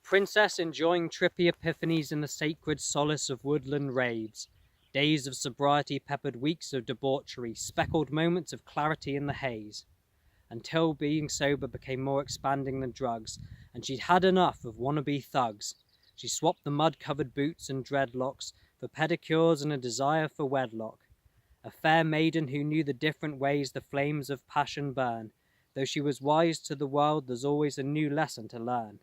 princess enjoying trippy epiphanies in the sacred solace of woodland raves. Days of sobriety peppered weeks of debauchery, speckled moments of clarity in the haze. Until being sober became more expanding than drugs, and she'd had enough of wannabe thugs. She swapped the mud-covered boots and dreadlocks for pedicures and a desire for wedlock. A fair maiden who knew the different ways the flames of passion burn. Though she was wise to the world, there's always a new lesson to learn.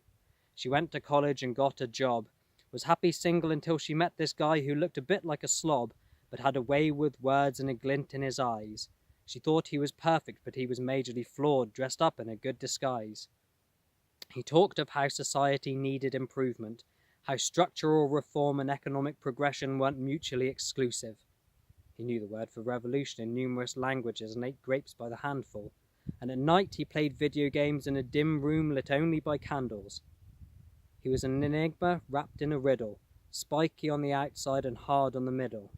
She went to college and got a job, was happy single until she met this guy who looked a bit like a slob, but had a way with words and a glint in his eyes. She thought he was perfect, but he was majorly flawed, dressed up in a good disguise. He talked of how society needed improvement, how structural reform and economic progression weren't mutually exclusive. He knew the word for revolution in numerous languages and ate grapes by the handful, and at night he played video games in a dim room lit only by candles. He was an enigma wrapped in a riddle, spiky on the outside and hard on the middle.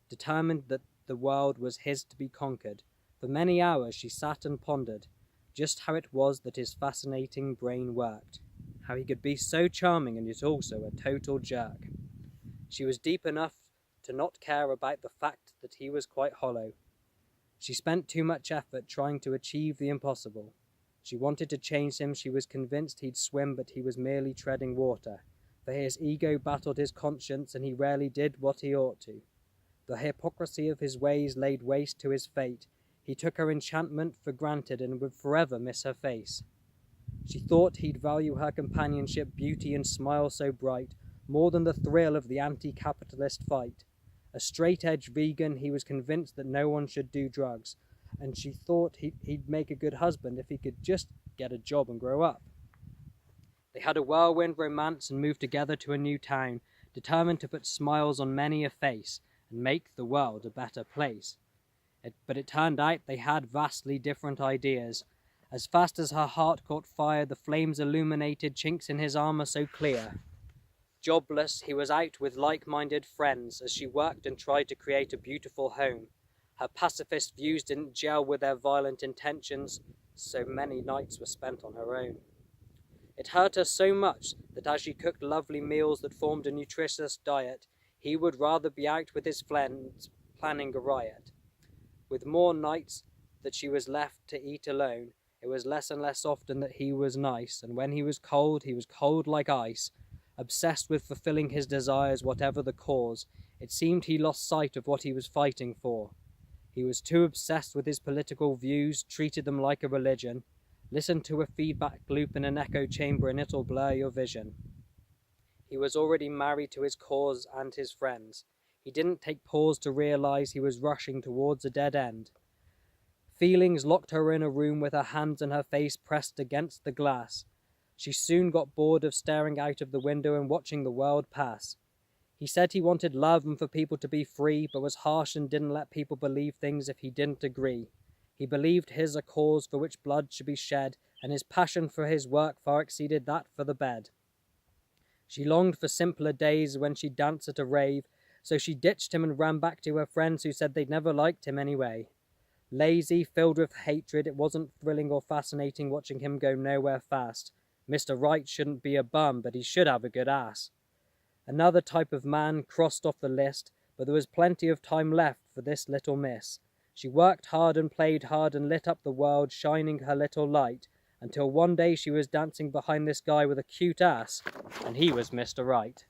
Determined that the world was his to be conquered, for many hours she sat and pondered just how it was that his fascinating brain worked, how he could be so charming and yet also a total jerk. She was deep enough to not care about the fact that he was quite hollow. She spent too much effort trying to achieve the impossible. She wanted to change him. She was convinced he'd swim, but he was merely treading water, for his ego battled his conscience and he rarely did what he ought to. The hypocrisy of his ways laid waste to his fate. He took her enchantment for granted and would forever miss her face. She thought he'd value her companionship, beauty and smile so bright, more than the thrill of the anti-capitalist fight. A straight-edge vegan, he was convinced that no one should do drugs, and she thought he'd make a good husband if he could just get a job and grow up. They had a whirlwind romance and moved together to a new town, determined to put smiles on many a face and make the world a better place. But it turned out they had vastly different ideas. As fast as her heart caught fire, the flames illuminated chinks in his armor so clear. Jobless, he was out with like-minded friends as she worked and tried to create a beautiful home. Her pacifist views didn't gel with their violent intentions, so many nights were spent on her own. It hurt her so much that as she cooked lovely meals that formed a nutritious diet, he would rather be out with his friends planning a riot. With more nights that she was left to eat alone, it was less and less often that he was nice, and when he was cold like ice. Obsessed with fulfilling his desires, whatever the cause, it seemed he lost sight of what he was fighting for. He was too obsessed with his political views, treated them like a religion. Listen to a feedback loop in an echo chamber and it'll blur your vision. He was already married to his cause and his friends. He didn't take pause to realize he was rushing towards a dead end. Feelings locked her in a room with her hands and her face pressed against the glass. She soon got bored of staring out of the window and watching the world pass. He said he wanted love and for people to be free, but was harsh and didn't let people believe things if he didn't agree. He believed his a cause for which blood should be shed, and his passion for his work far exceeded that for the bed. She longed for simpler days when she'd dance at a rave, so she ditched him and ran back to her friends who said they'd never liked him anyway. Lazy, filled with hatred, it wasn't thrilling or fascinating watching him go nowhere fast. Mr. Right shouldn't be a bum, but he should have a good ass. Another type of man crossed off the list, but there was plenty of time left for this little miss. She worked hard and played hard and lit up the world, shining her little light, until one day she was dancing behind this guy with a cute ass, and he was Mr. Right.